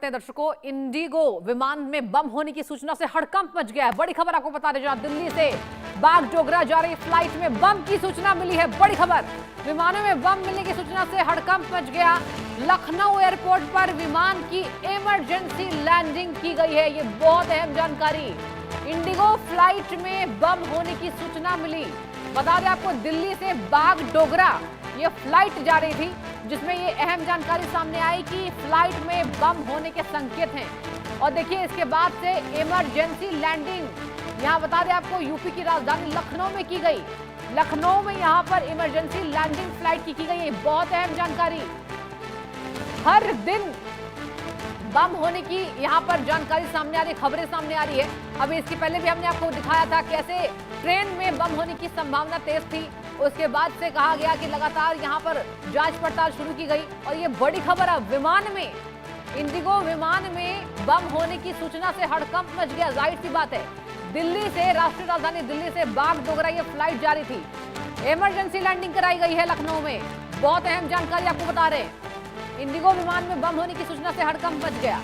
दर्शकों, इंडिगो विमान में बम होने की सूचना से हड़कंप मच गया है। बड़ी खबर आपको बता दें, जहां दिल्ली से बागडोगरा जा रही फ्लाइट में बम की सूचना मिली है। बड़ी खबर, विमानों में बम मिलने की सूचना से हड़कंप मच गया। लखनऊ एयरपोर्ट पर विमान की इमरजेंसी लैंडिंग की गई है। ये बहुत अहम जानकारी। इंडिगो फ्लाइट में बम होने की सूचना मिली। बता दें आपको, दिल्ली से बागडोगरा ये फ्लाइट जा रही थी, जिसमें ये अहम जानकारी सामने आई कि फ्लाइट में बम होने के संकेत हैं। और देखिए, इसके बाद से इमरजेंसी लैंडिंग यहाँ बता दें आपको यूपी की राजधानी लखनऊ में की गई। लखनऊ में यहाँ पर इमरजेंसी लैंडिंग फ्लाइट की गई है। बहुत अहम जानकारी। हर दिन बम होने की यहाँ पर जानकारी सामने आ रही है, खबरें सामने आ रही है। अभी इसके पहले भी हमने आपको दिखाया था कैसे ट्रेन में बम होने की संभावना तेज थी। उसके बाद से कहा गया कि लगातार यहाँ पर जांच पड़ताल शुरू की गई। और ये बड़ी खबर है, विमान में, इंडिगो विमान में बम होने की सूचना से हड़कंप मच गया। जाहिर सी बात है, दिल्ली से, राष्ट्रीय राजधानी दिल्ली से बागडोगरा ये फ्लाइट जा रही थी। इमरजेंसी लैंडिंग कराई गई है लखनऊ में। बहुत अहम जानकारी आपको बता रहे हैं। इंडिगो विमान में बम होने की सूचना से हड़कंप मच गया।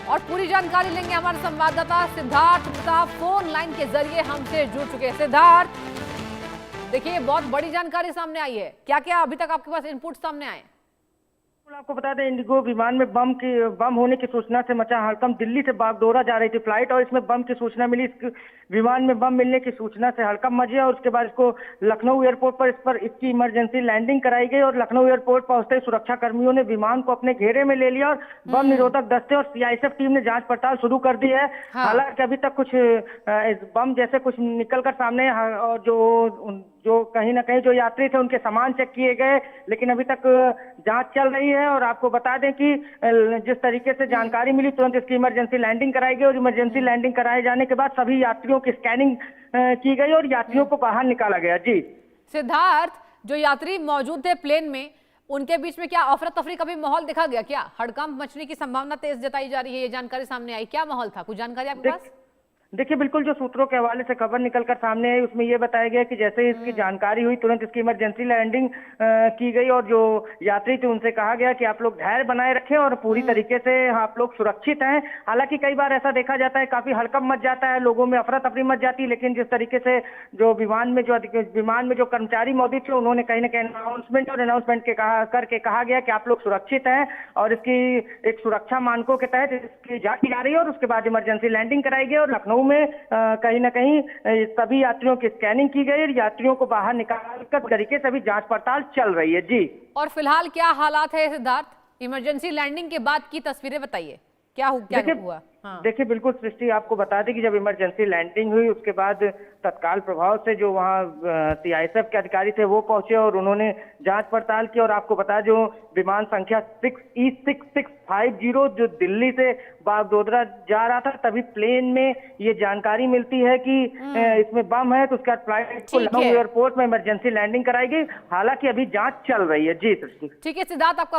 और पूरी जानकारी लेंगे हमारे संवाददाता सिद्धार्थ प्रताप, फोन लाइन के जरिए हमसे जुड़ चुके हैं। सिद्धार्थ, देखिए, बहुत बड़ी जानकारी सामने आई है। क्या क्या अभी तक आपके पास इनपुट सामने आए? आपको बता दें, इंडिगो विमान में बम होने की सूचना से मचा हड़कंप। दिल्ली से बागडोगरा जा रही थी फ्लाइट और इसमें बम की सूचना मिली। इस विमान में बम मिलने की सूचना से हड़कंप मच गया और उसके बाद इसको लखनऊ एयरपोर्ट पर इसकी इमरजेंसी लैंडिंग कराई गई। और लखनऊ एयरपोर्ट पहुंचते ही सुरक्षा कर्मियों ने विमान को अपने घेरे में ले लिया और बम निरोधक दस्ते और सीआईएसएफ टीम ने जांच पड़ताल शुरू कर दी है। हालांकि अभी तक कुछ बम जैसे कुछ निकल कर सामने, और जो कहीं ना कहीं जो यात्री थे उनके सामान चेक किए गए, लेकिन अभी तक जांच चल रही है। और आपको बता दें कि जिस तरीके से जानकारी मिली, तुरंत इसकी इमरजेंसी लैंडिंग कराई गई और इमरजेंसी लैंडिंग कराए जाने के बाद सभी यात्रियों की स्कैनिंग की गई और यात्रियों को बाहर निकाला गया। जी सिद्धार्थ, जो यात्री मौजूद थे प्लेन में, उनके बीच में क्या अफरा तफरी का भी माहौल देखा गया? क्या हड़कंप मचने की संभावना तेज जताई जा रही है, ये जानकारी सामने आई। क्या माहौल था? कुछ जानकारी आपके पास? देखिए, बिल्कुल जो सूत्रों के हवाले से खबर निकलकर सामने आई, उसमें यह बताया गया कि जैसे ही इसकी जानकारी हुई, तुरंत इसकी इमरजेंसी लैंडिंग की गई और जो यात्री थे उनसे कहा गया कि आप लोग धैर्य बनाए रखें और पूरी तरीके से आप लोग सुरक्षित हैं। हालांकि कई बार ऐसा देखा जाता है, काफी हड़कंप मच जाता है, लोगों में अफरा तफरी मच जाती है, लेकिन जिस तरीके से जो विमान में जो कर्मचारी मौजूद थे, उन्होंने कहीं ना कहीं अनाउंसमेंट करके कहा गया कि आप लोग सुरक्षित हैं और इसकी एक सुरक्षा मानकों के तहत इसकी जांच की जा रही है। और उसके बाद इमरजेंसी लैंडिंग कराई गई और लखनऊ में कहीं ना कहीं सभी यात्रियों की स्कैनिंग की गई। यात्रियों को बाहर निकालकर तरीके से अभी जांच पड़ताल चल रही है। जी, और फिलहाल क्या हालात है सिद्धार्थ? इमरजेंसी लैंडिंग के बाद की तस्वीरें बताइए, क्या हुआ? देखिए, बिल्कुल सृष्टि, आपको बता दें कि जब इमरजेंसी लैंडिंग हुई, उसके बाद तत्काल प्रभाव से जो वहाँ सीआईएसएफ के अधिकारी थे वो पहुंचे और उन्होंने जांच पड़ताल की। और आपको बता, जो विमान संख्या 6E6650 जो दिल्ली से बागडोगरा जा रहा था, तभी प्लेन में ये जानकारी मिलती है कि इसमें बम है, तो उसके बाद फ्लाइट को लखनऊ एयरपोर्ट में इमरजेंसी लैंडिंग कराई गई। हालांकि अभी जांच चल रही है। जी सृष्टि। ठीक है सिद्धार्थ, आपका